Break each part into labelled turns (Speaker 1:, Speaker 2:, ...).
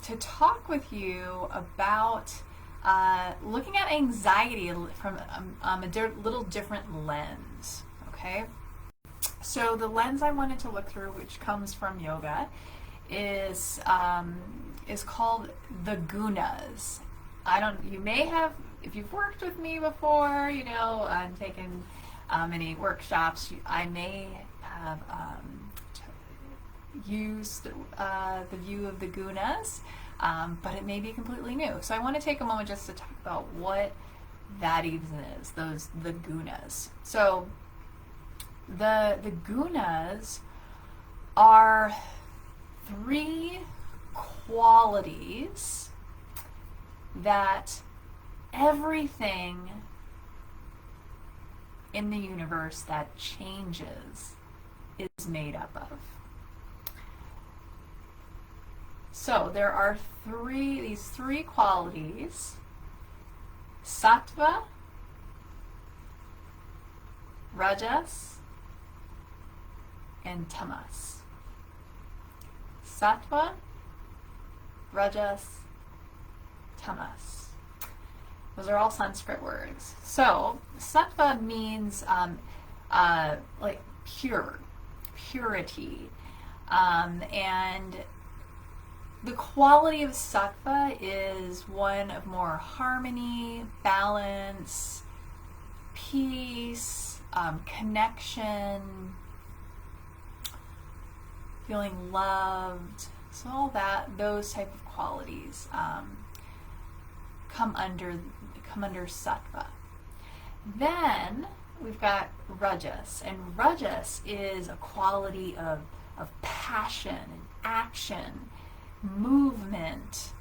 Speaker 1: to talk with you about looking at anxiety from a little different lens. Okay, so the lens I wanted to look through, which comes from yoga, is called the Gunas. You may have, if you've worked with me before, I'm taking many workshops, I may have used the view of the Gunas, but it may be completely new. So I want to take a moment just to talk about what that even is, the Gunas. So the Gunas are 3 qualities that everything in the universe that changes is made up of. So there are these three qualities: sattva, rajas, and tamas. Sattva, rajas, tamas. Those are all Sanskrit words. So sattva means like purity, and the quality of sattva is one of more harmony, balance, peace, connection, feeling loved. So all those type of qualities come under sattva. Then we've got rajas, and rajas is a quality of passion and action, movement,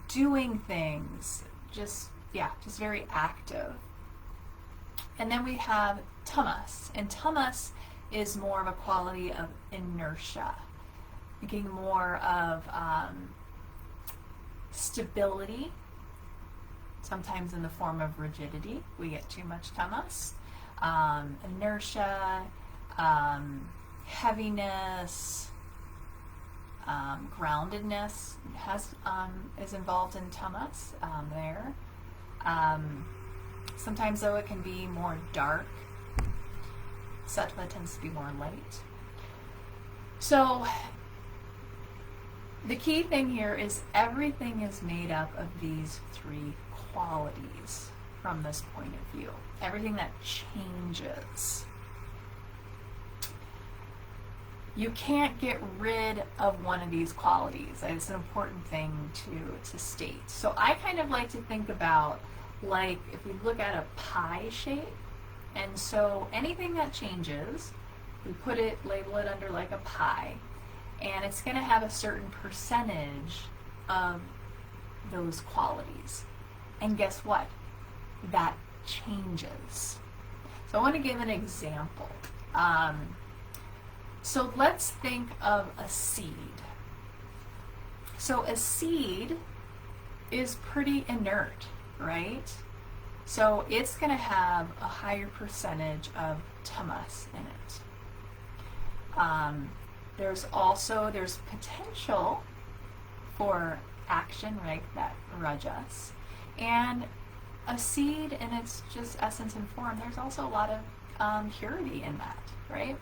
Speaker 1: doing things, just very active. And then we have tamas, and tamas is more of a quality of inertia, getting more of stability, sometimes in the form of rigidity. We get too much tamas. Inertia, heaviness, groundedness is involved in tamas there. Sometimes, though, it can be more dark. Sattva tends to be more light. So the key thing here is everything is made up of these 3 qualities from this point of view. Everything that changes. You can't get rid of one of these qualities. It's an important thing to state. So I kind of like to think about, like, if we look at a pie shape, and so anything that changes, we label it under like a pie, and it's going to have a certain percentage of those qualities. And guess what? That changes. So I want to give an example. So let's think of a seed. So a seed is pretty inert, right? So it's going to have a higher percentage of tamas in it. There's potential for action, right? That rajas. And a seed in its just essence and form, there's also a lot of purity in that, right?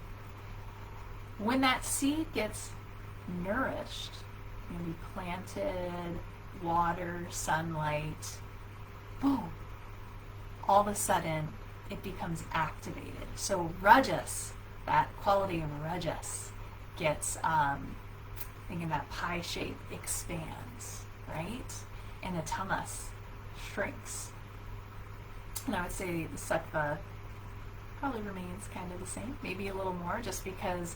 Speaker 1: When that seed gets nourished, be planted, water, sunlight, boom, all of a sudden it becomes activated. So rajas, that quality of rajas, gets, thinking that pie shape expands, right? And the tamas shrinks. And I would say the sattva probably remains kind of the same, maybe a little more, just because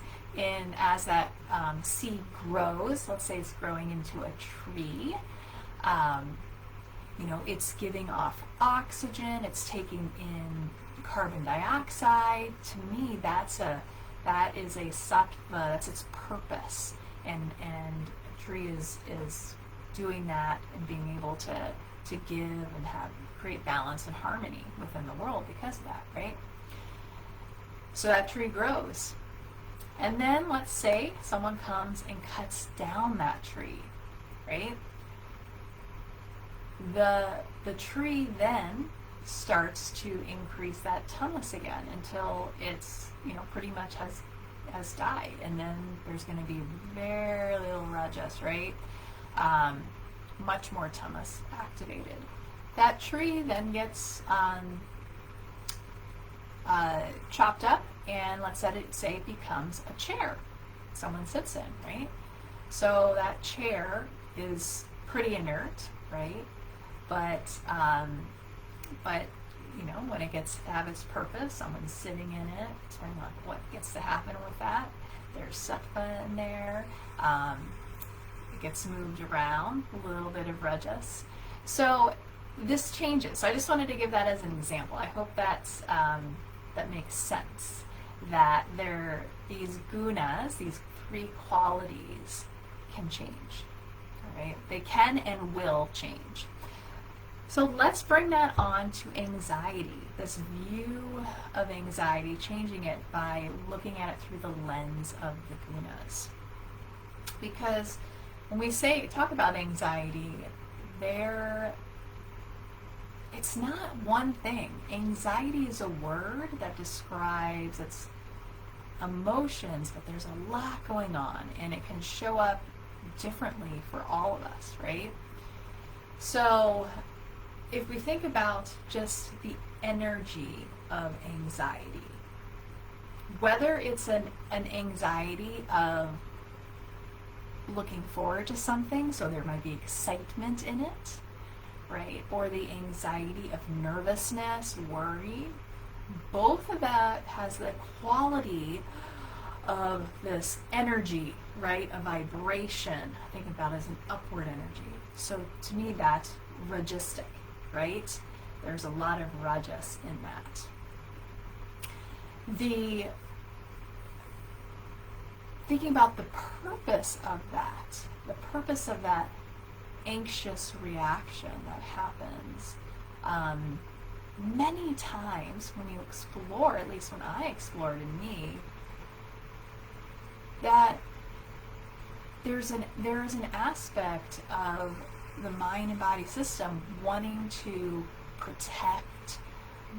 Speaker 1: as that seed grows, let's say it's growing into a tree, it's giving off oxygen, it's taking in carbon dioxide. To me, that is a sattva, that's its purpose, and a tree is doing that and being able to give and create balance and harmony within the world because of that, right? So that tree grows. And then let's say someone comes and cuts down that tree, right? The tree then starts to increase that tamas again until it's, pretty much has died, and then there's going to be very little rajas, right? Much more tamas activated. That tree then gets chopped up, and let's say it becomes a chair someone sits in, right? So that chair is pretty inert, right? But when it gets to have its purpose, someone's sitting in it, and what gets to happen with that? There's sattva in there. It gets moved around, a little bit of rajas. So this changes. So I just wanted to give that as an example. I hope that makes sense. That these gunas, these three qualities, can change. All right, they can and will change. So let's bring that on to anxiety, this view of anxiety, changing it by looking at it through the lens of the gunas. Because when we talk about anxiety, it's not one thing. Anxiety is a word that describes its emotions, but there's a lot going on, and it can show up differently for all of us, right? So if we think about just the energy of anxiety, whether it's an anxiety of looking forward to something, so there might be excitement in it, right? Or the anxiety of nervousness, worry, both of that has the quality of this energy, right? A vibration. Think about it as an upward energy. So to me, that's rajastic, right? There's a lot of rajas in that. Thinking about the purpose of that anxious reaction that happens, many times when you explore, at least when I explored in me, that there is an aspect of the mind and body system wanting to protect,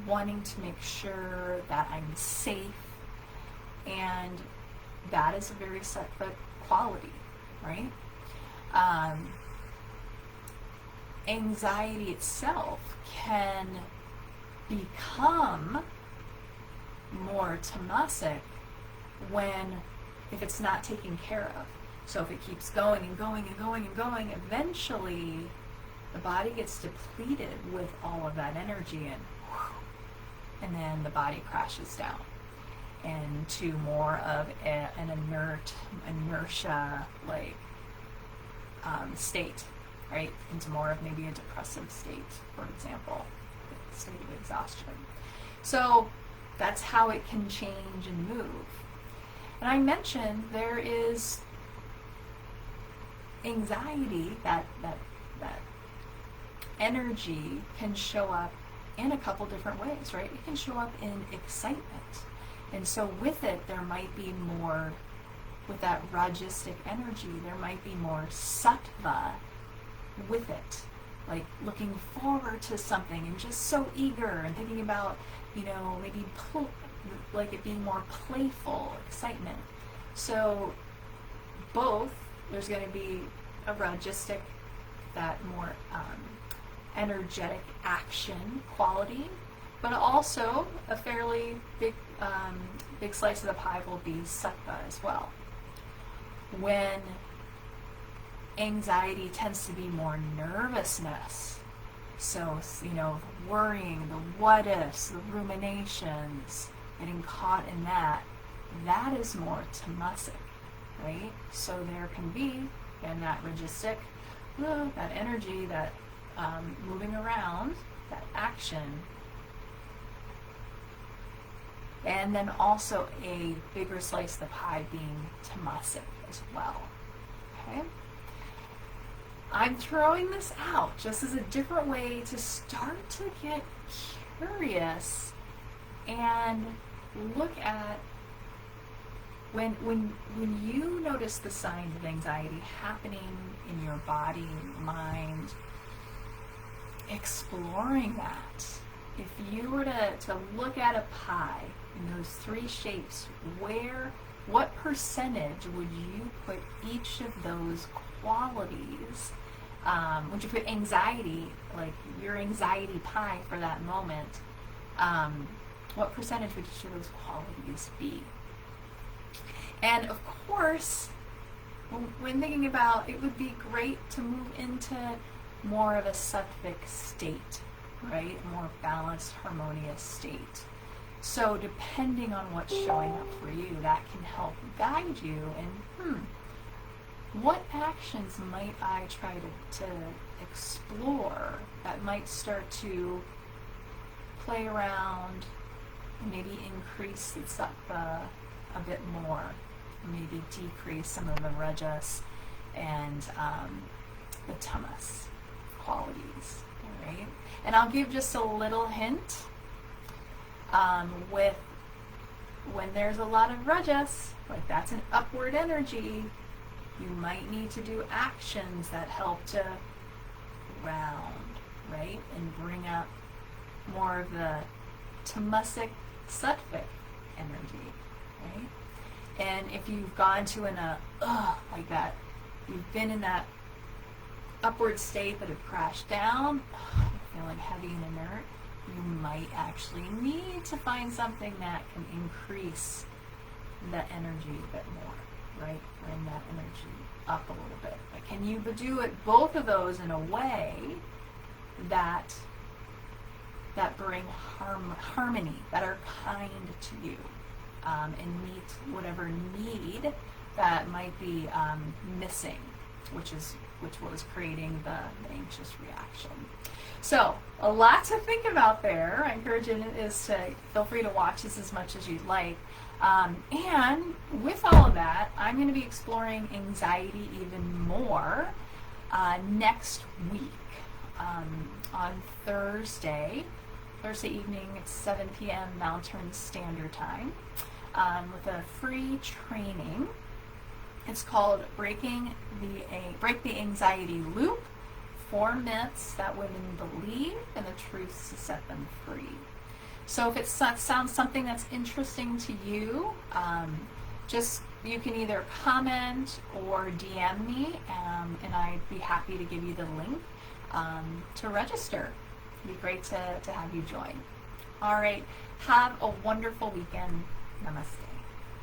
Speaker 1: wanting to make sure that I'm safe, and that is a very sattvic quality, right? Anxiety itself can become more tamasic if it's not taken care of. So if it keeps going and going and going and going, eventually the body gets depleted with all of that energy, and then the body crashes down into more of an inertia state, right? Into more of maybe a depressive state, for example, a state of exhaustion. So that's how it can change and move. And I mentioned there is anxiety, that energy can show up in a couple different ways, right? It can show up in excitement. And so with it, there might be more, with that rajastic energy, there might be more sattva with it. Like looking forward to something and just so eager and thinking about, maybe like it being more playful, excitement. So both, there's going to be a rajastic, that more energetic action quality, but also a fairly big slice of the pie will be sattva as well. When anxiety tends to be more nervousness, so worrying, the what ifs, the ruminations, getting caught in that is more tamasic, right? So there can be, and that rajasic, that energy, that moving around, that action, and then also a bigger slice of the pie being tamasic as well. Okay? I'm throwing this out just as a different way to start to get curious and look at When you notice the signs of anxiety happening in your body, mind, exploring that. If you were to look at a pie in those three shapes, what percentage would you put each of those qualities? Would you put anxiety, like your anxiety pie for that moment? What percentage would each of those qualities be? And of course, when thinking about, it would be great to move into more of a sattvic state, right? A more balanced, harmonious state. So depending on what's showing up for you, that can help guide you in, what actions might I try to explore that might start to play around, maybe increase the sattva a bit more, maybe decrease some of the rajas and the tamas qualities, right? And I'll give just a little hint. With when there's a lot of rajas, like that's an upward energy, you might need to do actions that help to round, right? And bring up more of the tamasic sattvic energy, right? And if you've gone to like that, you've been in that upward state but have crashed down, feeling heavy and inert, you might actually need to find something that can increase the energy a bit more, right? Bring that energy up a little bit. But can you do both of those in a way that bring harmony, that are kind to you, and meet whatever need that might be missing, which was creating the anxious reaction. So, a lot to think about there. I encourage you is to feel free to watch this as much as you'd like. And with all of that, I'm going to be exploring anxiety even more next week on Thursday evening at 7 p.m. Mountain Standard Time with a free training. It's called Break the Anxiety Loop, 4 myths that women believe and the truths to set them free. So if it sounds something that's interesting to you, you can either comment or DM me, and I'd be happy to give you the link to register. It'd be great to have you join. All right, have a wonderful weekend. Namaste.